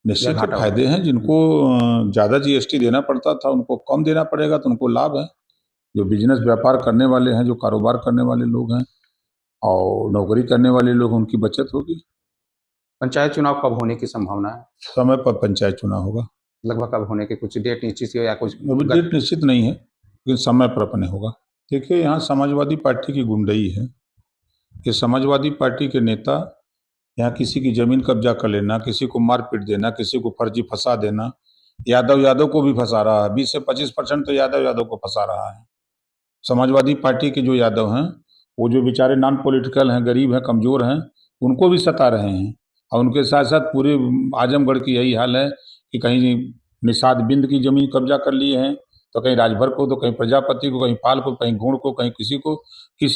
या निश्चित तो घाटा फायदे होगा? हैं। जिनको ज़्यादा जीएसटी देना पड़ता था उनको कम देना पड़ेगा, तो उनको लाभ है। जो बिजनेस व्यापार करने वाले हैं, जो कारोबार करने वाले लोग हैं और नौकरी करने वाले लोग, उनकी बचत होगी। पंचायत चुनाव कब होने की संभावना है? समय पर पंचायत चुनाव होगा। लगभग कब होने की कुछ डेट निश्चित है या कुछ अभी डेट निश्चित नहीं है, लेकिन समय पर अपने होगा। देखिए, यहाँ समाजवादी पार्टी की गुंडई है कि समाजवादी पार्टी के नेता यहाँ किसी की जमीन कब्जा कर लेना, किसी को मार पीट देना, किसी को फर्जी फंसा देना, यादव को भी फंसा रहा है। 20 से 25% तो यादव को फंसा रहा है। समाजवादी पार्टी के जो यादव हैं, वो जो बेचारे नॉन पॉलिटिकल हैं, गरीब हैं, कमजोर हैं, उनको भी सता रहे हैं। और उनके साथ साथ पूरे आजमगढ़ की यही हाल है कि कहीं निषाद बिंद की जमीन कब्जा कर लिए हैं, तो कहीं राजभर को, तो कहीं प्रजापति को, कहीं पाल को, कहीं गुण को, कहीं किसी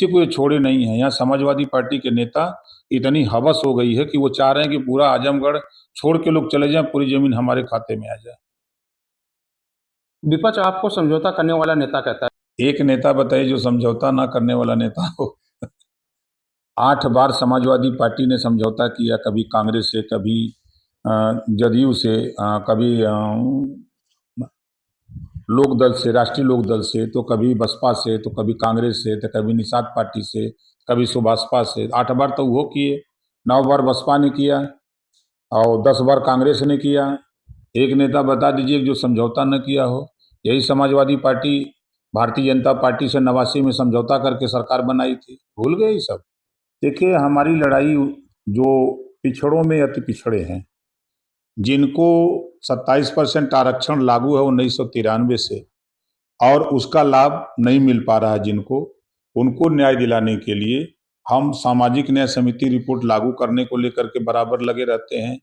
को ये छोड़े नहीं है। यहाँ समाजवादी पार्टी के नेता इतनी हवस हो गई है कि वो चाह रहे हैं कि पूरा आजमगढ़ छोड़ के लोग चले जाएं, पूरी जमीन हमारे खाते में आ जाए। विपक्ष आपको समझौता करने वाला नेता कहता है। एक नेता बताइए जो समझौता ना करने वाला नेता हो। 8 बार समाजवादी पार्टी ने समझौता किया, कभी कांग्रेस से, कभी जदयू से, कभी लोक दल से, राष्ट्रीय लोक दल से, तो कभी बसपा से, तो कभी कांग्रेस से, तो कभी निषाद पार्टी से, कभी सुभाषपा से। 8 बार तो वो किए, 9 बार बसपा ने किया और 10 बार कांग्रेस ने किया। एक नेता बता दीजिए जो समझौता न किया हो। यही समाजवादी पार्टी भारतीय जनता पार्टी से 89 में समझौता करके सरकार बनाई थी, भूल गए ये सब। देखिए, हमारी लड़ाई जो पिछड़ों में अति पिछड़े हैं, जिनको 27% आरक्षण लागू है 1993 से, और उसका लाभ नहीं मिल पा रहा है जिनको, उनको न्याय दिलाने के लिए हम सामाजिक न्याय समिति रिपोर्ट लागू करने को लेकर के बराबर लगे रहते हैं।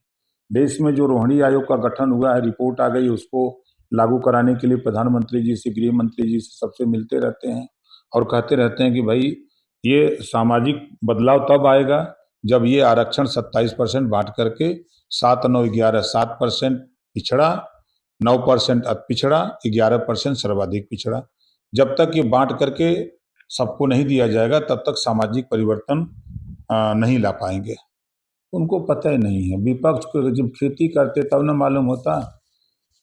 देश में जो रोहिणी आयोग का गठन हुआ है, रिपोर्ट आ गई, उसको लागू कराने के लिए प्रधानमंत्री जी से, गृह मंत्री जी से, सबसे मिलते रहते हैं और कहते रहते हैं कि भाई ये सामाजिक बदलाव तब आएगा जब ये आरक्षण 27% बांट करके 7, 9, 11, 7% पिछड़ा, 9% अति पिछड़ा, 11% सर्वाधिक पिछड़ा। जब तक ये बांट करके सबको नहीं दिया जाएगा तब तक सामाजिक परिवर्तन नहीं ला पाएंगे। उनको पता ही नहीं है। विपक्ष को जब खेती करते तब न मालूम होता।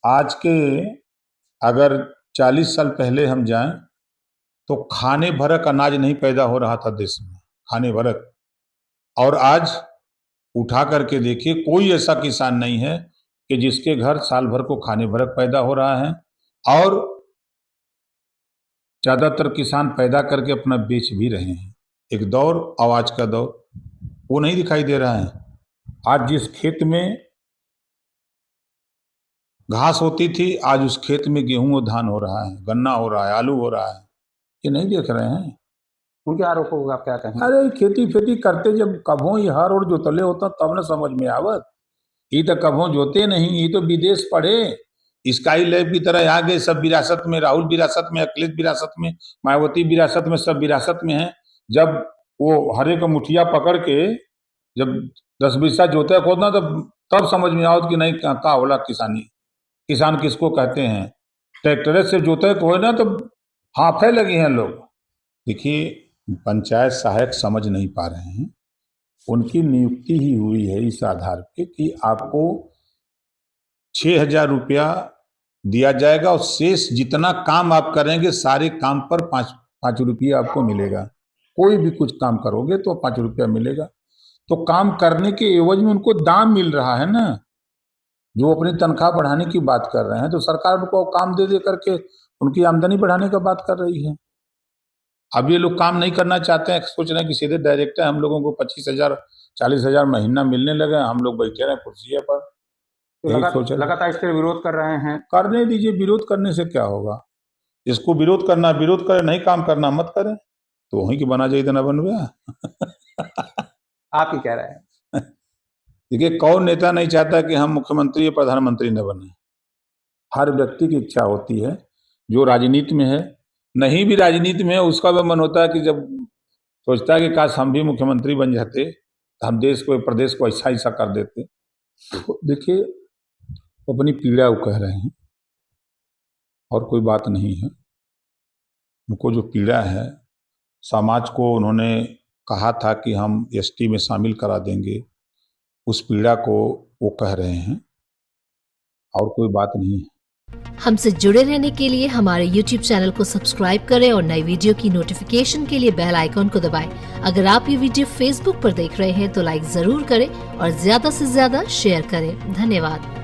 आज के अगर 40 साल पहले हम जाएं तो खाने भरक अनाज नहीं पैदा हो रहा था देश में, खाने भरक। और आज उठा करके देखिए, कोई ऐसा किसान नहीं है कि जिसके घर साल भर को खाने भरक पैदा हो रहा है। और ज्यादातर किसान पैदा करके अपना बेच भी रहे हैं। एक दौर, आवाज का दौर, वो नहीं दिखाई दे रहा है। आज जिस खेत में घास होती थी, आज उस खेत में गेहूं और धान हो रहा है, गन्ना हो रहा है, आलू हो रहा है। ये नहीं देख रहे हैं। उनके आरोपों को आप क्या कहेंगे? अरे खेती फेती करते जब कभों ही हर और जोतले होता तब न समझ में आवत। ये तो कभों जोते नहीं, ये तो विदेश पढ़े, स्काई लैब की तरह आ गए सब विरासत में। राहुल विरासत में, अखिलेश विरासत में, मायावती विरासत में, सब विरासत में है। जब वो हरे का मुठिया पकड़ के जब 10 बीसा जोते खोदना, तब समझ में आवत कि नहीं का होला किसानी, किसान किसको कहते हैं। ट्रैक्टर से जोते को ना तो हाफे लगे हैं लोग। देखिए, पंचायत सहायक समझ नहीं पा रहे हैं। उनकी नियुक्ति ही हुई है इस आधार पे कि आपको 6,000 रुपया दिया जाएगा और शेष जितना काम आप करेंगे सारे काम पर 5 रुपया आपको मिलेगा। कोई भी कुछ काम करोगे तो 5 रुपया मिलेगा। तो काम करने के एवज में उनको दाम मिल रहा है ना। जो अपनी तनख्वाह बढ़ाने की बात कर रहे हैं, तो सरकार उनको काम दे दे करके उनकी आमदनी बढ़ाने का बात कर रही है। अब ये लोग काम नहीं करना चाहते हैं, सोच रहे हैं कि सीधे डायरेक्ट हम लोगों को 25,000, 40,000 महीना मिलने लगे, हम लोग बैठे रहे कुर्सियों पर। तो लगातार इसके विरोध कर रहे हैं। करने दीजिए, विरोध करने से क्या होगा। इसको विरोध करना विरोध करे, नहीं काम करना मत करे, तो वहीं की बना जाइए ना बनवे। आप ही कह रहे हैं। देखिए, कौन नेता नहीं चाहता कि हम मुख्यमंत्री या प्रधानमंत्री न बने। हर व्यक्ति की इच्छा होती है, जो राजनीति में है, नहीं भी राजनीति में है, उसका भी मन होता है कि जब सोचता है कि काश हम भी मुख्यमंत्री बन जाते तो हम देश को, प्रदेश को ऐसा ऐसा कर देते। तो देखिए, अपनी पीड़ा वो कह रहे हैं और कोई बात नहीं है। उनको जो पीड़ा है, समाज को उन्होंने कहा था कि हम एसटी में शामिल करा देंगे, उस पीड़ा को वो कह रहे हैं। और कोई बात नहीं है। हमसे जुड़े रहने के लिए हमारे YouTube चैनल को सब्सक्राइब करें और नई वीडियो की नोटिफिकेशन के लिए बेल आइकॉन को दबाएं। अगर आप ये वीडियो Facebook पर देख रहे हैं तो लाइक जरूर करें और ज्यादा से ज्यादा शेयर करें। धन्यवाद।